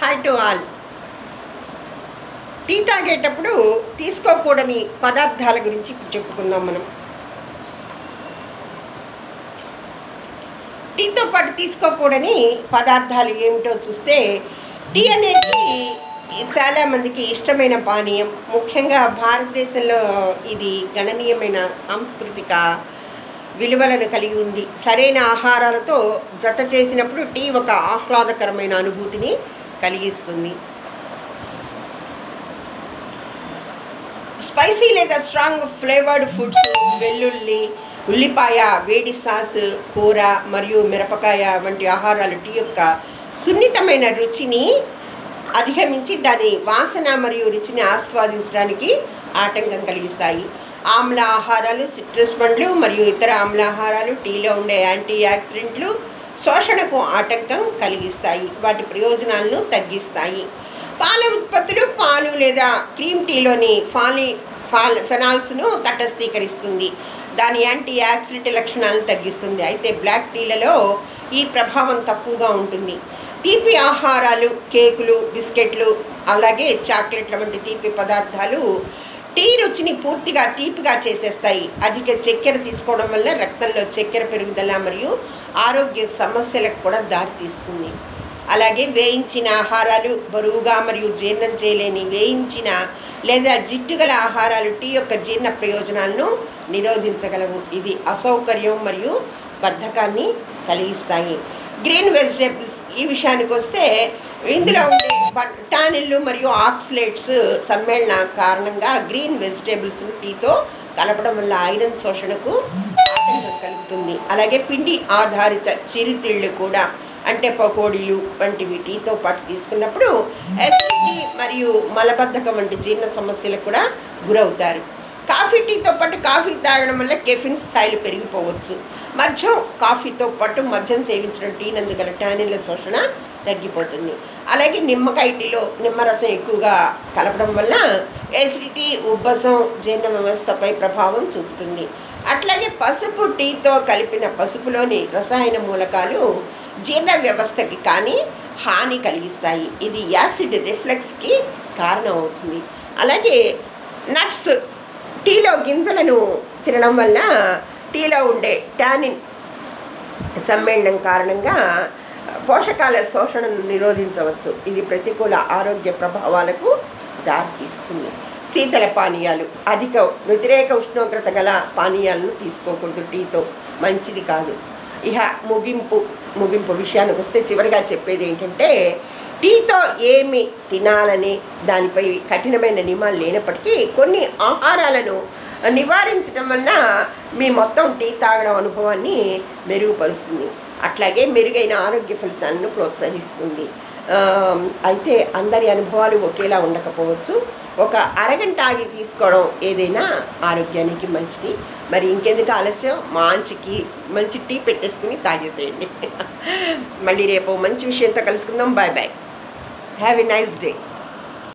Hi to all. Tea తాగేటప్పుడు తీసుకోకూడని పదార్థాల గురించి చెప్పుకుందాం మనం. టీతో పాటు తీసుకోకూడని పదార్థాలు ఏమిటో చూస్తే, టీ అనేది చాలామందికి ఇష్టమైన పానీయం. ముఖ్యంగా భారతదేశంలో ఇది గణనీయమైన సాంస్కృతిక విలువలను కలిగి ఉంది. సరైన ఆహారాలతో జత చేసినప్పుడు టీ ఒక ఆహ్లాదకరమైన అనుభూతిని కలిగిస్తుంది. స్పైసీ లేదా స్ట్రాంగ్ ఫ్లేవర్డ్ ఫుడ్స్, వెల్లుల్లి, ఉల్లిపాయ, వేడి సాస్, కూర మరియు మిరపకాయ వంటి ఆహారాలు టీ యొక్క సున్నితమైన రుచిని అధిగమించి దాని వాసన మరియు రుచిని ఆస్వాదించడానికి ఆటంకం కలిగిస్తాయి. ఆమ్ల ఆహారాలు, సిట్రస్ పండ్లు మరియు ఇతర ఆమ్ల ఆహారాలు టీలో ఉండే యాంటీ ఆక్సిడెంట్లు శోషణకు ఆటంకం కలిగిస్తాయి, వాటి ప్రయోజనాలను తగ్గిస్తాయి. పాల ఉత్పత్తులు, పాలు లేదా క్రీమ్ టీలోని ఫెనాల్స్ను తటస్థీకరిస్తుంది, దాని యాంటీ ఆక్సిడెంట్ లక్షణాలను తగ్గిస్తుంది. అయితే బ్లాక్ టీలలో ఈ ప్రభావం తక్కువగా ఉంటుంది. తీపి ఆహారాలు, కేకులు, బిస్కెట్లు, అలాగే చాక్లెట్ల వంటి తీపి పదార్థాలు టీ రుచిని పూర్తిగా తీపిగా చేసేస్తాయి. అధిక చక్కెర తీసుకోవడం వల్ల రక్తంలో చక్కెర పెరుగుదల మరియు ఆరోగ్య సమస్యలకు కూడా దారితీస్తుంది. అలాగే వేయించిన ఆహారాలు, బరువుగా మరియు జీర్ణం చేయలేని వేయించిన లేదా జిడ్డుగల ఆహారాలు టీ యొక్క జీర్ణ ప్రయోజనాలను నిరోధించగలవు. ఇది అసౌకర్యం మరియు బద్ధకాన్ని కలిగిస్తాయి. గ్రీన్ వెజిటేబుల్స్ ఈ విషయానికి వస్తే, ఇందులో ఉండే టానిన్లు మరియు ఆక్సలేట్స్ సమ్మేళన కారణంగా గ్రీన్ వెజిటేబుల్స్ టీతో కలపడం వల్ల ఐరన్ శోషణకు ఆటంకం కలుగుతుంది. అలాగే పిండి ఆధారిత చిరుతిళ్ళు కూడా, అంటే పకోడీలు వంటివి టీతో పాటు తీసుకున్నప్పుడు యాసిడిటీ మరియు మలబద్ధకం వంటి జీర్ణ సమస్యలకు కూడా గురవుతారు. కాఫీ టీతో పాటు కాఫీ తాగడం వల్ల కెఫిన్ స్థాయిలు పెరిగిపోవచ్చు. మద్యం, కాఫీతో పాటు మద్యం సేవించడం టీ నందు గల టానిన్ల శోషణ తగ్గిపోతుంది. అలాగే నిమ్మకాయ టీలో నిమ్మరసం ఎక్కువగా కలపడం వల్ల యాసిడిటీ, ఉబ్బసం, జీర్ణ వ్యవస్థపై ప్రభావం చూపుతుంది. అట్లాగే పసుపు టీతో కలిపిన పసుపులోని రసాయన మూలకాలు జీర్ణ వ్యవస్థకి కానీ హాని కలిగిస్తాయి, ఇది యాసిడ్ రిఫ్లెక్స్కి కారణం అవుతుంది. అలాగే నట్స్, టీలో గింజలను తినడం వల్ల టీలో ఉండే టానిన్ సమ్మేళనం కారణంగా పోషకాల శోషణను నిరోధించవచ్చు, ఇది ప్రతికూల ఆరోగ్య ప్రభావాలకు దారితీస్తుంది. శీతల పానీయాలు, అధిక వ్యతిరేక ఉష్ణోగ్రత గల పానీయాలను తీసుకోకూడదు, టీతో మంచిది కాదు. ఇక ముగింపు విషయానికి వస్తే చివరిగా చెప్పేది ఏంటంటే, టీతో ఏమి తినాలని దానిపై కఠినమైన నియమాలు లేనప్పటికీ కొన్ని ఆహారాలను నివారించడం వల్ల మీ మొత్తం టీ తాగడం అనుభవాన్ని మెరుగుపరుస్తుంది, అట్లాగే మెరుగైన ఆరోగ్య ఫలితాలను ప్రోత్సహిస్తుంది. అయితే అందరి అనుభవాలు ఒకేలా ఉండకపోవచ్చు. ఒక అరగంట ఆగి తీసుకోవడం ఏదైనా ఆరోగ్యానికి మంచిది. మరి ఇంకెందుకు ఆలస్యం, మంచి టీ పెట్టేసుకుని తాగేసేయండి. మళ్ళీ రేపు మంచి విషయంతో కలుసుకుందాం. Bye bye. Have a nice day.